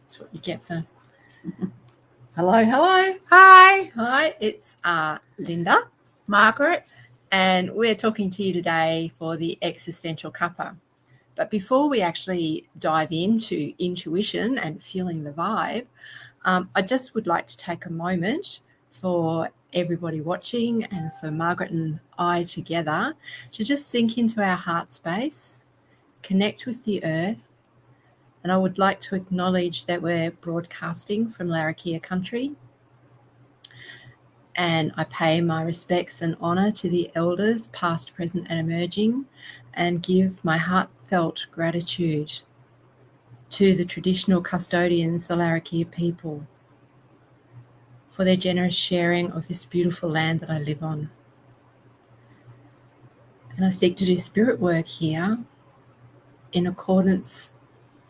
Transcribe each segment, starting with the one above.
That's what you get for... Hello. Hi, it's Linda, Margaret, and we're talking to you today for the Existential Cuppa. But before we actually dive into intuition and feeling the vibe, I just would like to take a moment for everybody watching and for Margaret and I together to just sink into our heart space, connect with the earth. And I would like to acknowledge that we're broadcasting from Larrakia country. And I pay my respects and honour to the elders, past, present and emerging, and give my heartfelt gratitude to the traditional custodians, the Larrakia people, for their generous sharing of this beautiful land that I live on. And I seek to do spirit work here in accordance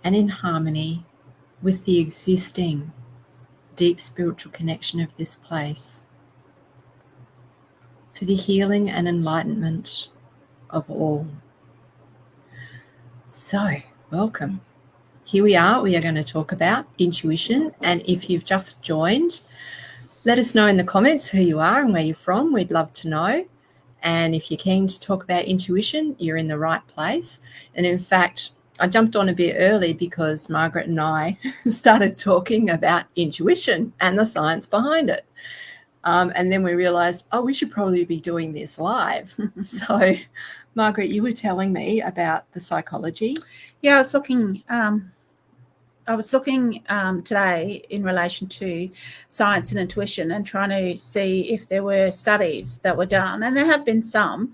and in harmony with the existing deep spiritual connection of this place, for the healing and enlightenment of all. So, welcome. Here we are going to talk about intuition, and if you've just joined, let us know in the comments who you are and where you're from. We'd love to know. And if you're keen to talk about intuition, you're in the right place. And in fact, I jumped on a bit early because Margaret and I started talking about intuition and the science behind it. And then we realised, we should probably be doing this live. So, Margaret, you were telling me about the psychology. Yeah, I was looking today in relation to science and intuition and trying to see if there were studies that were done. And there have been some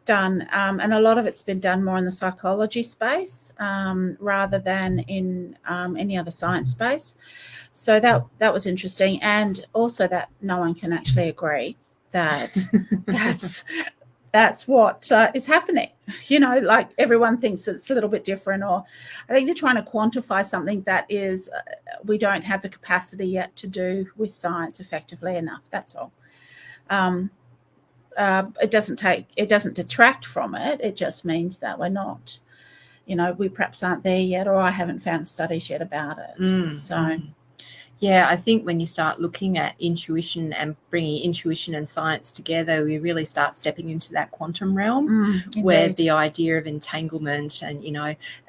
done, and a lot of it's been done more in the psychology space rather than in any other science space. So that was interesting, and also that no one can actually agree that that's what is happening. You know, like everyone thinks it's a little bit different, or I think they're trying to quantify something that is we don't have the capacity yet to do with science effectively enough. That's all. It doesn't detract from it. It just means that we're not, we perhaps aren't there yet, or I haven't found studies yet about it. Yeah, I think when you start looking at intuition and bringing intuition and science together, we really start stepping into that quantum realm where the idea of entanglement and,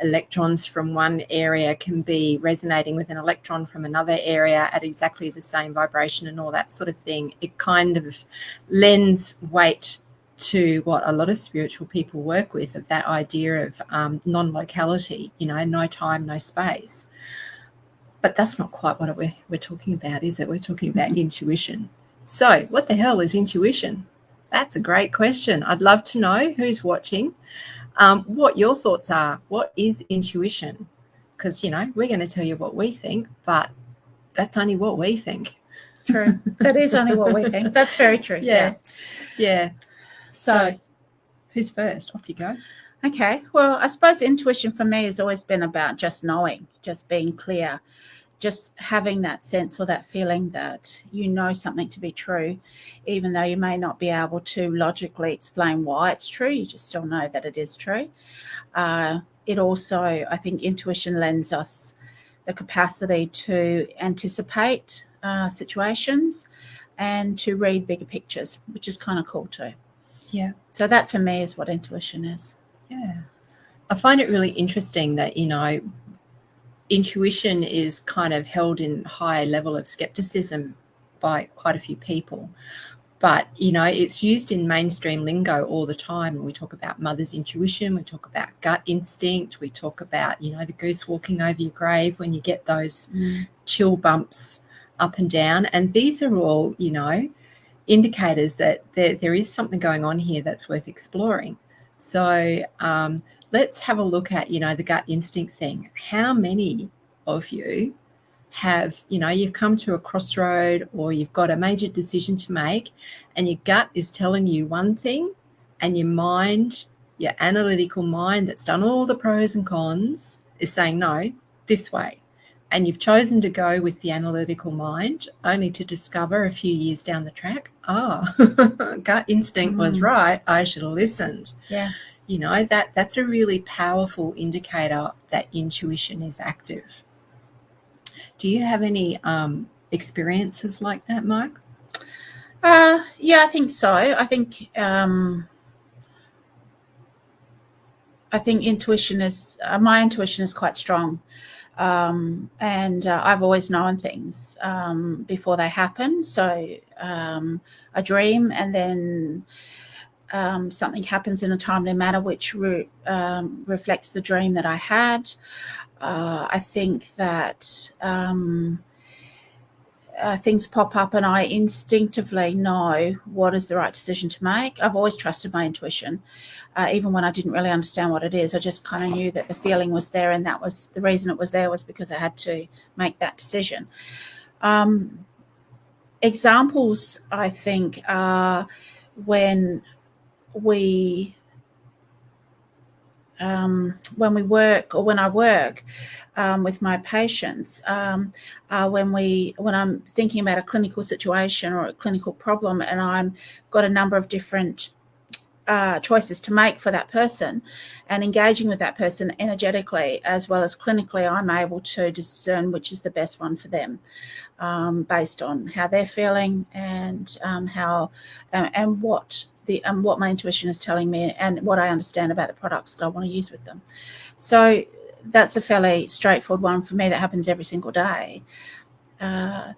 electrons from one area can be resonating with an electron from another area at exactly the same vibration and all that sort of thing. It kind of lends weight to what a lot of spiritual people work with, of that idea of non-locality, no time, no space. But that's not quite what we're talking about, is it? We're talking about intuition. So what the hell is intuition? That's a great question. I'd love to know who's watching, what your thoughts are. What is intuition? Because, we're going to tell you what we think, but that's only what we think. True. That is only what we think. That's very true. Yeah. So who's first? Off you go. Okay. Well, I suppose intuition for me has always been about just knowing, just being clear, just having that sense or that feeling that you know something to be true, even though you may not be able to logically explain why it's true. You just still know that it is true. It also, I think intuition lends us the capacity to anticipate situations and to read bigger pictures, which is kind of cool too. Yeah. So that for me is what intuition is. Yeah. I find it really interesting that, intuition is kind of held in high level of skepticism by quite a few people. But, it's used in mainstream lingo all the time. We talk about mother's intuition. We talk about gut instinct. We talk about, the goose walking over your grave when you get those chill bumps up and down. And these are all, indicators that there is something going on here that's worth exploring. So let's have a look at, the gut instinct thing. How many of you have, you've come to a crossroad or you've got a major decision to make and your gut is telling you one thing and your mind, your analytical mind that's done all the pros and cons is saying, no, this way. And you've chosen to go with the analytical mind only to discover a few years down the track, gut instinct was right, I should have listened. Yeah. That's a really powerful indicator that intuition is active. Do you have any experiences like that, Mark? Yeah, I think so. I think intuition is my intuition is quite strong, and I've always known things before they happen. So I dream, and then something happens in a timely manner which reflects the dream that I had. I think that things pop up and I instinctively know what is the right decision to make. I've always trusted my intuition, even when I didn't really understand what it is. I just kind of knew that the feeling was there, and that was the reason it was there, was because I had to make that decision. Examples, I think, are when we work, or when I work with my patients, when I'm thinking about a clinical situation or a clinical problem, and I've got a number of different choices to make for that person, and engaging with that person energetically as well as clinically, I'm able to discern which is the best one for them, based on how they're feeling and what my intuition is telling me, and what I understand about the products that I want to use with them. So that's a fairly straightforward one for me that happens every single day. I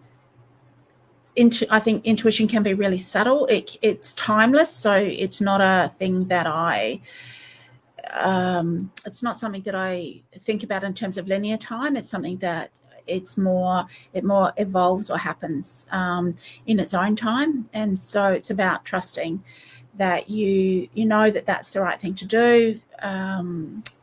think intuition can be really subtle. It's timeless, so it's not a thing that it's not something that I think about in terms of linear time. It's something that it more evolves or happens in its own time. And so it's about trusting that you know that that's the right thing to do,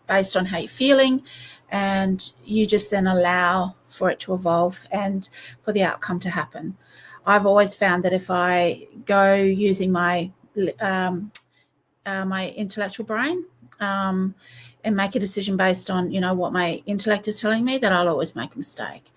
based on how you're feeling, and you just then allow for it to evolve and for the outcome to happen. I've always found that if I go using my intellectual brain and make a decision based on, what my intellect is telling me, that I'll always make a mistake.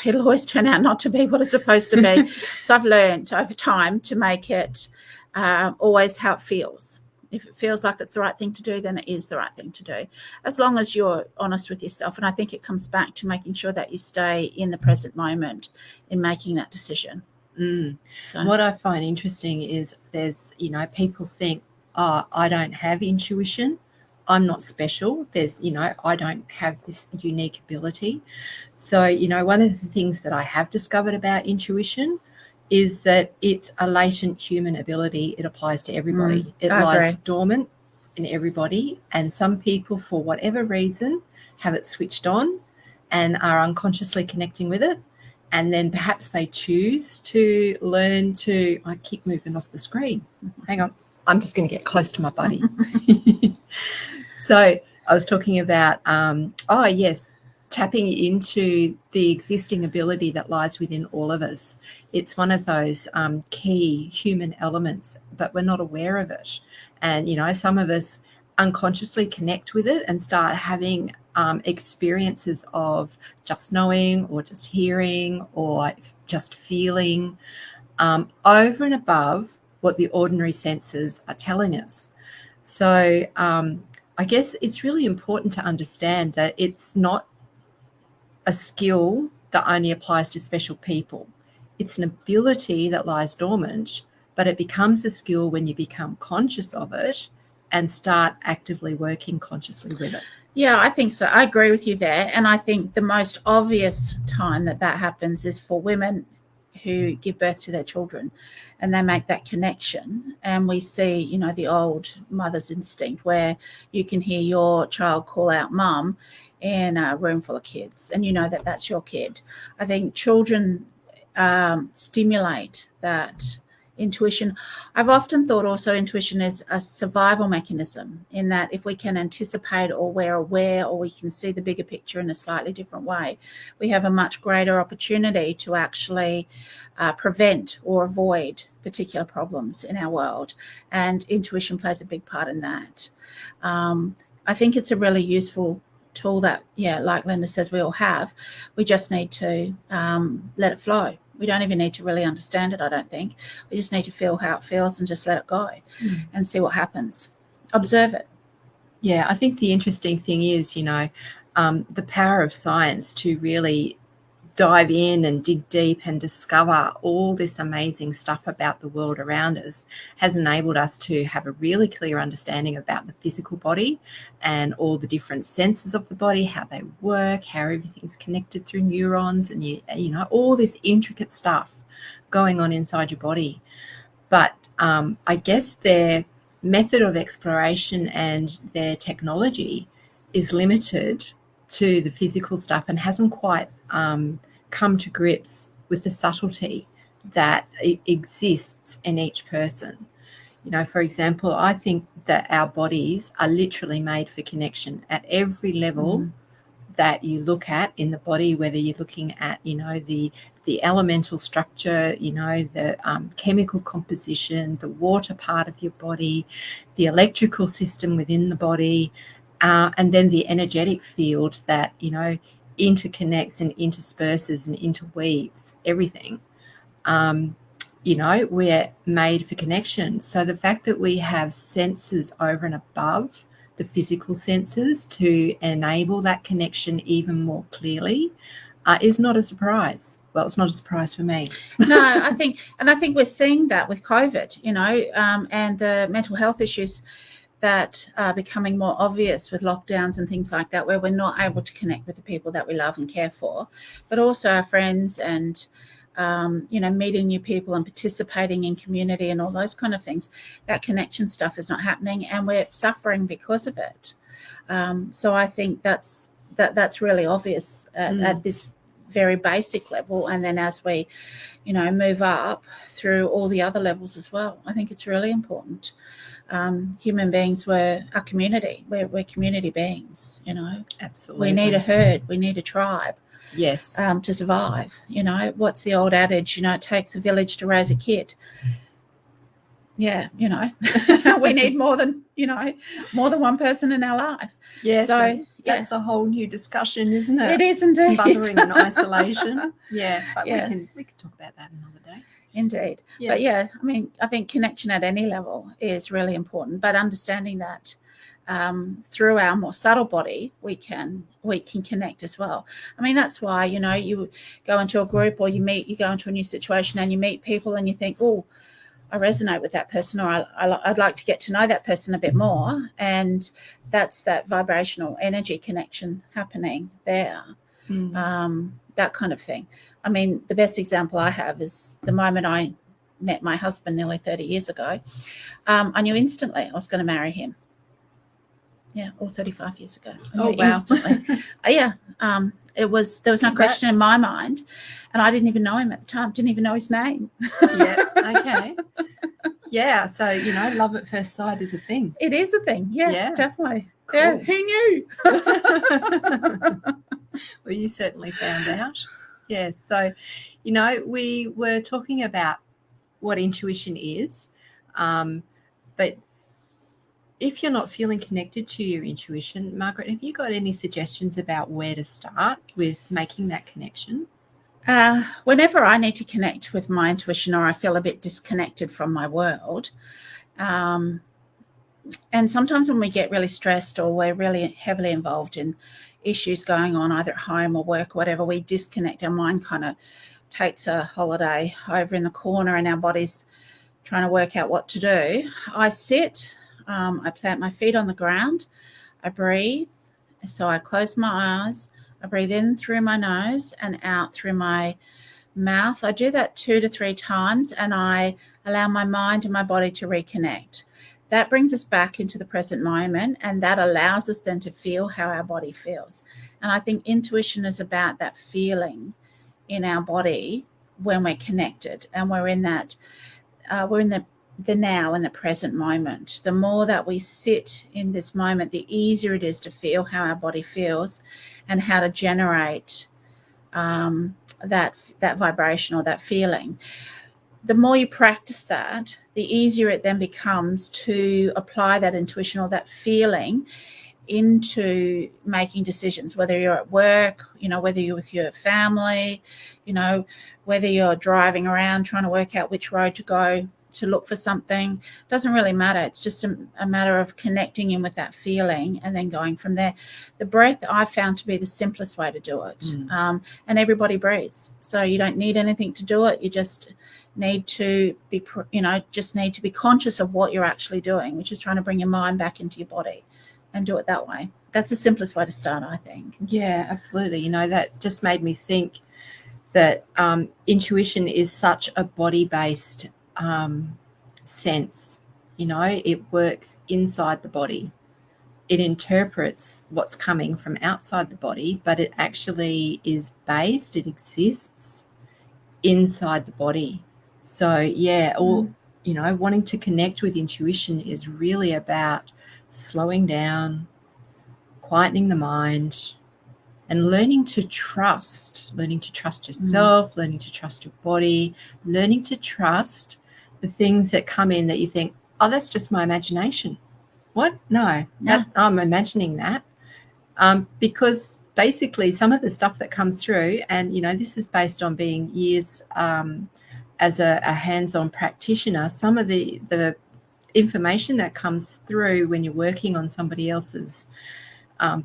It'll always turn out not to be what it's supposed to be. So I've learned over time to make it always how it feels. If it feels like it's the right thing to do, then it is the right thing to do, as long as you're honest with yourself. And I think it comes back to making sure that you stay in the present moment in making that decision. So what I find interesting is there's, people think, oh, I don't have intuition, I'm not special, there's, I don't have this unique ability. So, one of the things that I have discovered about intuition is that it's a latent human ability. It applies to everybody. It lies dormant in everybody. And some people, for whatever reason, have it switched on and are unconsciously connecting with it. And then perhaps they choose to learn to, I keep moving off the screen. Hang on. I'm just going to get close to my buddy. So I was talking about, tapping into the existing ability that lies within all of us. It's one of those key human elements, but we're not aware of it. And, some of us unconsciously connect with it and start having experiences of just knowing or just hearing or just feeling over and above what the ordinary senses are telling us. So I guess it's really important to understand that it's not a skill that only applies to special people. It's an ability that lies dormant, but it becomes a skill when you become conscious of it and start actively working consciously with it. Yeah, I think so. I agree with you there. And I think the most obvious time that happens is for women who give birth to their children, and they make that connection. And we see, the old mother's instinct where you can hear your child call out mum in a room full of kids, and that that's your kid. I think children stimulate that intuition. I've often thought also intuition is a survival mechanism, in that if we can anticipate, or we're aware, or we can see the bigger picture in a slightly different way, we have a much greater opportunity to actually prevent or avoid particular problems in our world. And intuition plays a big part in that. I think it's a really useful tool that, like Linda says, we all have. We just need to let it flow. We don't even need to really understand it, I don't think. We just need to feel how it feels and just let it go and see what happens. Observe it. Yeah, I think the interesting thing is, the power of science to really dive in and dig deep and discover all this amazing stuff about the world around us has enabled us to have a really clear understanding about the physical body and all the different senses of the body, how they work, how everything's connected through neurons, and you know, all this intricate stuff going on inside your body. But I guess their method of exploration and their technology is limited to the physical stuff and hasn't quite come to grips with the subtlety that exists in each person. You know, for example, I think that our bodies are literally made for connection at every level that you look at in the body, whether you're looking at, you know, the elemental structure, you know, the chemical composition, the water part of your body, the electrical system within the body, and then the energetic field that, you know, interconnects and intersperses and interweaves everything. You know, we're made for connection. So the fact that we have senses over and above the physical senses to enable that connection even more clearly is not a surprise. Well, it's not a surprise for me. No, I think we're seeing that with COVID, you know, and the mental health issues that are becoming more obvious with lockdowns and things like that, where we're not able to connect with the people that we love and care for, but also our friends and, you know, meeting new people and participating in community and all those kind of things. That connection stuff is not happening, and we're suffering because of it. So I think that's really obvious at this very basic level, and then as we, you know, move up through all the other levels as well, I think it's really important. Human beings are community. We're community beings, you know. Absolutely. We need a herd. We need a tribe. Yes. To survive. You know, what's the old adage? You know, it takes a village to raise a kid. Yeah, you know, we need more than one person in our life. Yeah, so that's a whole new discussion, isn't it? It is indeed. Mothering and isolation. Yeah, but yeah. we can talk about that another day. Indeed. Yeah. But yeah, I mean, I think connection at any level is really important, but understanding that through our more subtle body, we can connect as well. I mean, that's why, you know, you go into a group or you go into a new situation and you meet people and you think, oh, I resonate with that person, or I'd like to get to know that person a bit more. And that's that vibrational energy connection happening there. That kind of thing. I mean, the best example I have is the moment I met my husband nearly 30 years ago. I knew instantly I was going to marry him. Yeah, or 35 years ago. Oh, wow. Instantly. Yeah. There was no question in my mind, and I didn't even know him at the time. Didn't even know his name. Yeah. Okay. Yeah. So, you know, love at first sight is a thing. It is a thing. Yeah. Definitely. Cool. Yeah. Who knew? Well, you certainly found out. Yeah. So, you know, we were talking about what intuition is, but if you're not feeling connected to your intuition, Margaret, have you got any suggestions about where to start with making that connection? Whenever I need to connect with my intuition, or I feel a bit disconnected from my world, and sometimes when we get really stressed or we're really heavily involved in issues going on either at home or work, whatever, we disconnect. Our mind kind of takes a holiday over in the corner and our body's trying to work out what to do. I sit, I plant my feet on the ground, I breathe. So I close my eyes, I breathe in through my nose and out through my mouth. I do that 2 to 3 times, and I allow my mind and my body to reconnect. That brings us back into the present moment, and that allows us then to feel how our body feels. And I think intuition is about that feeling in our body when we're connected, and we're in that, we're in the now and the present moment. The more that we sit in this moment, the easier it is to feel how our body feels and how to generate that vibration or that feeling. The more you practice that, the easier it then becomes to apply that intuition or that feeling into making decisions, whether you're at work, you know, whether you're with your family, you know, whether you're driving around trying to work out which road to go, to look for something. Doesn't really matter. It's just a matter of connecting in with that feeling and then going from there. The breath I found to be the simplest way to do it. And everybody breathes, so you don't need anything to do it. You just need to be, just need to be conscious of what you're actually doing, which is trying to bring your mind back into your body and do it that way. That's the simplest way to start, I think. Yeah, absolutely. That just made me think that intuition is such a body-based sense. It works inside the body. It interprets what's coming from outside the body, but it actually is based, it exists inside the body. So yeah, wanting to connect with intuition is really about slowing down, quietening the mind, and learning to trust yourself, learning to trust your body, learning to trust the things that come in that you think, oh, that's just my imagination. What? No. I'm imagining that. Because basically some of the stuff that comes through, and, this is based on being years as a hands-on practitioner, some of the information that comes through when you're working on somebody else's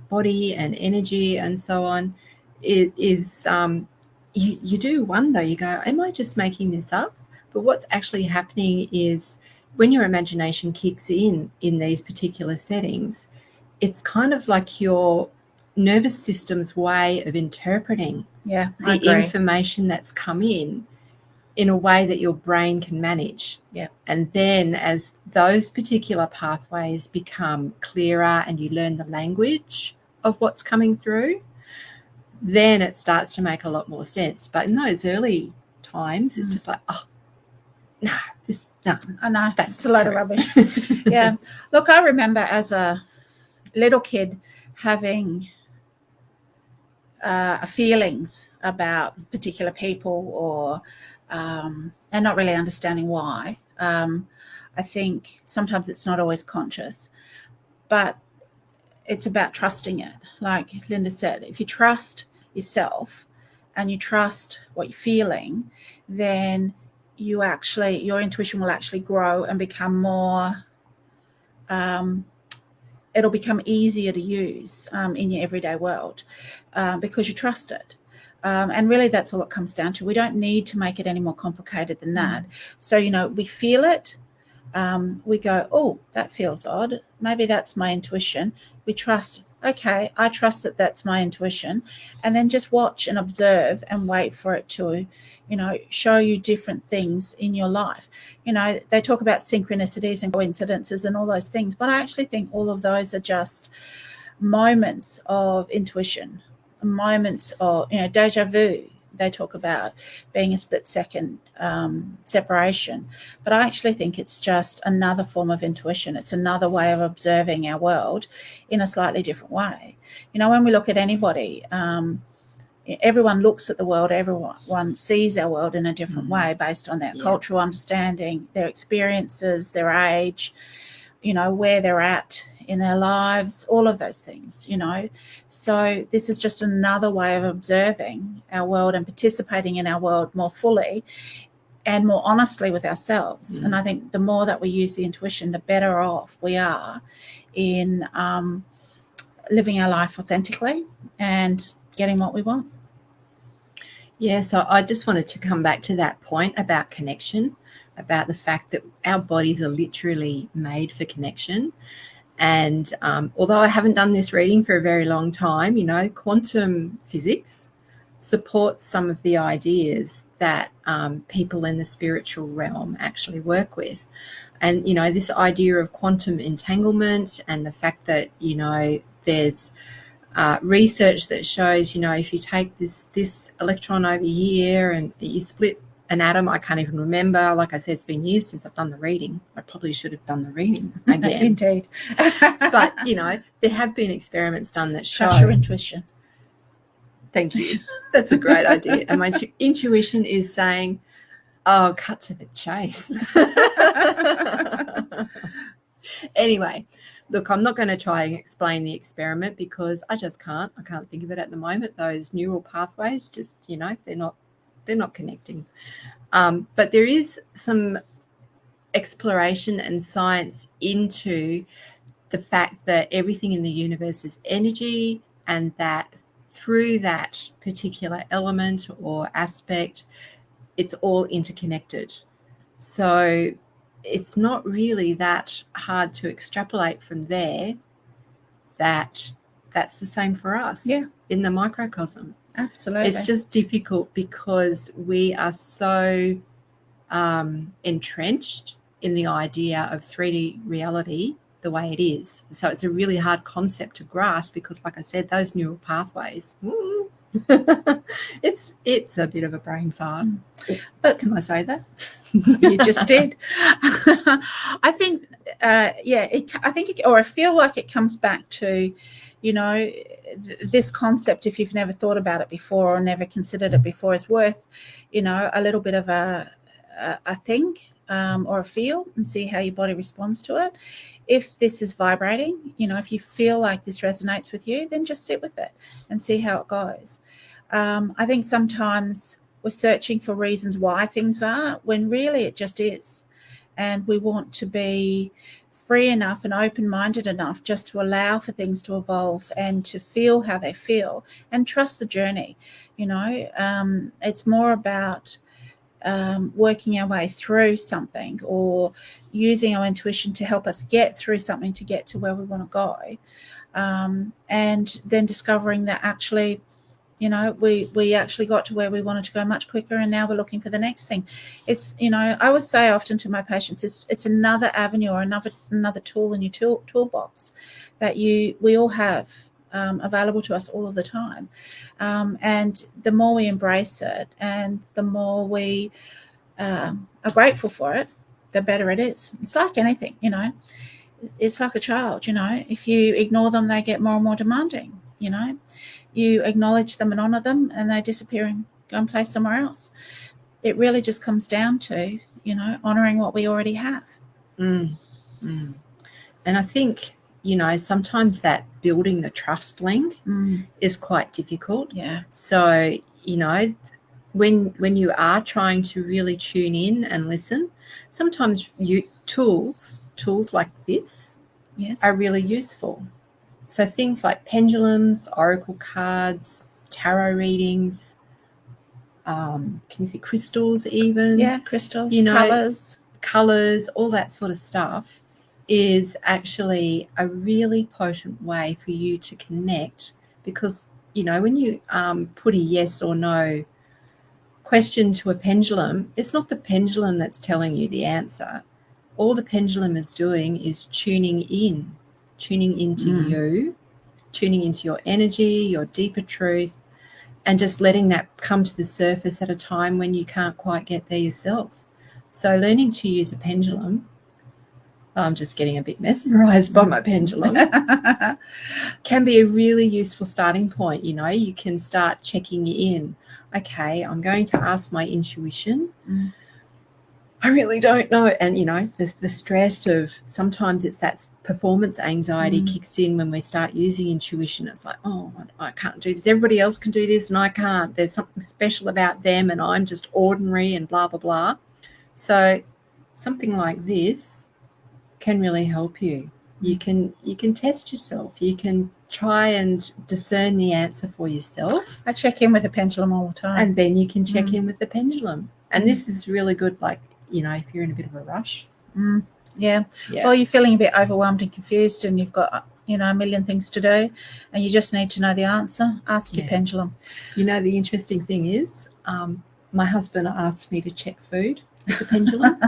body and energy and so on, it is you do wonder, you go, am I just making this up? But what's actually happening is when your imagination kicks in these particular settings, it's kind of like your nervous system's way of interpreting the information that's come in a way that your brain can manage. Yeah. And then as those particular pathways become clearer and you learn the language of what's coming through, then it starts to make a lot more sense. But in those early times, it's just like, oh, no. I know, that's a load of rubbish. Yeah. Look, I remember as a little kid having feelings about particular people or and not really understanding why. I think sometimes it's not always conscious, but it's about trusting it. Like Linda said, if you trust yourself and you trust what you're feeling, then your intuition will actually grow and become more, it'll become easier to use in your everyday world because you trust it. And really that's all it comes down to. We don't need to make it any more complicated than that. So, we feel it. We go, oh, that feels odd. Maybe that's my intuition. We trust, okay, I trust that that's my intuition. And then just watch and observe and wait for it to, show you different things in your life. They talk about synchronicities and coincidences and all those things, but I actually think all of those are just moments of intuition, moments of, deja vu. They talk about being a split second separation, but I actually think it's just another form of intuition. It's another way of observing our world in a slightly different way. When we look at anybody, everyone looks at the world, everyone sees our world in a different way based on their cultural understanding, their experiences, their age, where they're at in their lives, all of those things, So this is just another way of observing our world and participating in our world more fully and more honestly with ourselves. And I think the more that we use the intuition, the better off we are in living our life authentically and getting what we want. Yeah, so I just wanted to come back to that point about connection, about the fact that our bodies are literally made for connection. And although I haven't done this reading for a very long time, quantum physics supports some of the ideas that people in the spiritual realm actually work with. And, this idea of quantum entanglement and the fact that, there's research that shows, if you take this electron over here and you split an atom, I can't even remember. Like I said, it's been years since I've done the reading. I probably should have done the reading again. Indeed. But, there have been experiments done that show. Trust your intuition. Thank you. That's a great idea. And my intuition is saying, oh, cut to the chase. Anyway, look, I'm not going to try and explain the experiment because I just can't. I can't think of it at the moment. Those neural pathways just, they're not connecting. But there is some exploration and science into the fact that everything in the universe is energy, and that through that particular element or aspect, it's all interconnected. So it's not really that hard to extrapolate from there that that's the same for us in the microcosm. Absolutely. It's just difficult because we are so entrenched in the idea of 3D reality the way it is. So it's a really hard concept to grasp because, like I said, those neural pathways, it's a bit of a brain fart. But can I say that? You just did. I think, I feel like it comes back to, this concept, if you've never thought about it before or never considered it before, is worth, a little bit of a think or a feel, and see how your body responds to it. If this is vibrating, if you feel like this resonates with you, then just sit with it and see how it goes. I think sometimes we're searching for reasons why things are, when really it just is. And we want to be free enough and open-minded enough just to allow for things to evolve and to feel how they feel and trust the journey. It's more about working our way through something, or using our intuition to help us get through something to get to where we want to go. And then discovering that actually, we actually got to where we wanted to go much quicker, and now we're looking for the next thing. It's, I always say often to my patients, it's another avenue or another tool in your toolbox that we all have available to us all of the time. And the more we embrace it and the more we are grateful for it, the better it is. It's like anything, it's like a child, if you ignore them, they get more and more demanding. You acknowledge them and honor them, and they disappear and go and play somewhere else. It really just comes down to, honoring what we already have. And I think, sometimes that building the trust link is quite difficult. Yeah. So, when you are trying to really tune in and listen, sometimes tools like this are really useful. So things like pendulums, oracle cards, tarot readings, can you think crystals even? Yeah, crystals, colours, all that sort of stuff is actually a really potent way for you to connect, because, when you put a yes or no question to a pendulum, it's not the pendulum that's telling you the answer. All the pendulum is doing is tuning into you, tuning into your energy, your deeper truth, and just letting that come to the surface at a time when you can't quite get there yourself. So learning to use a pendulum, I'm just getting a bit mesmerized by my pendulum, can be a really useful starting point. You can start checking in. Okay, I'm going to ask my intuition. I really don't know. And, the stress of, sometimes it's that performance anxiety kicks in when we start using intuition. It's like, oh, I can't do this. Everybody else can do this and I can't. There's something special about them and I'm just ordinary and blah, blah, blah. So something like this can really help you. You can test yourself. You can try and discern the answer for yourself. I check in with a pendulum all the time. And then you can check in with the pendulum. And this is really good, like, if you're in a bit of a rush. Yeah. Well, you're feeling a bit overwhelmed and confused and you've got, a million things to do and you just need to know the answer. Ask your pendulum. The interesting thing is, my husband asked me to check food with the pendulum.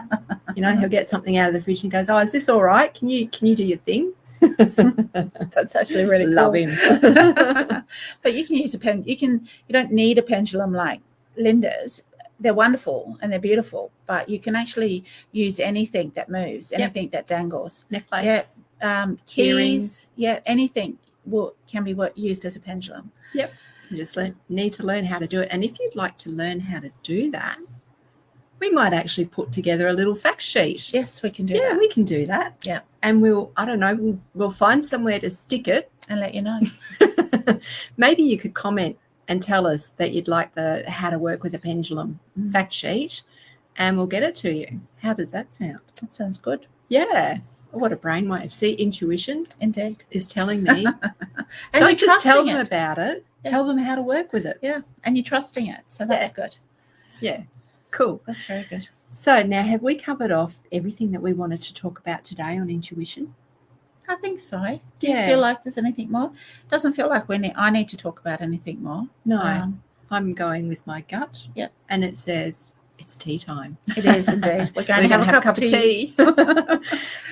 He'll get something out of the fridge and goes, oh, is this all right? Can you do your thing? That's actually really love cool. him. But you can use you don't need a pendulum like Linda's. They're wonderful and they're beautiful, but you can actually use anything that moves, anything that dangles. Necklace. Keys. Yeah, anything can be used as a pendulum. Yep. You just need to learn how to do it. And if you'd like to learn how to do that, we might actually put together a little fact sheet. Yes, we can do that. Yeah, we can do that. Yeah. And we'll find somewhere to stick it. And let you know. Maybe you could comment and tell us that you'd like the how to work with a pendulum fact sheet, and we'll get it to you. How does that sound? That sounds good. Yeah. What a brainwave. See, intuition Indeed. is telling me, And don't you're just tell trusting them it. about it, Yeah. tell them how to work with it. Yeah, and you're trusting it. So that's good. Yeah. Cool. That's very good. So now, have we covered off everything that we wanted to talk about today on intuition? I think so. Do you feel like there's anything more? Doesn't feel like I need to talk about anything more. No. I'm going with my gut. Yep. And it says it's tea time. It is indeed. We're going to have a cup of tea.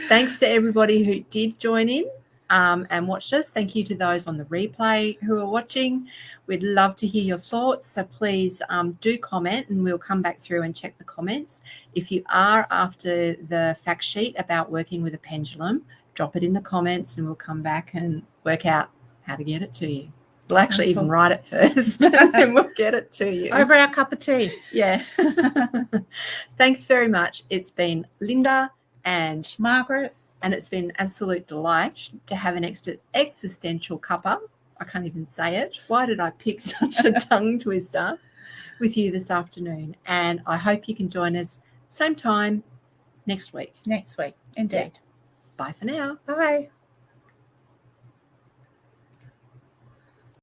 Thanks to everybody who did join in and watched us. Thank you to those on the replay who are watching. We'd love to hear your thoughts. So please do comment, and we'll come back through and check the comments. If you are after the fact sheet about working with a pendulum, drop it in the comments and we'll come back and work out how to get it to you. We'll actually even write it first and then we'll get it to you. Over our cup of tea. Yeah. Thanks very much. It's been Linda and Margaret. And it's been an absolute delight to have an existential cuppa. I can't even say it. Why did I pick such a tongue twister with you this afternoon? And I hope you can join us same time next week. Next week. Indeed. Yeah. Bye for now. Bye.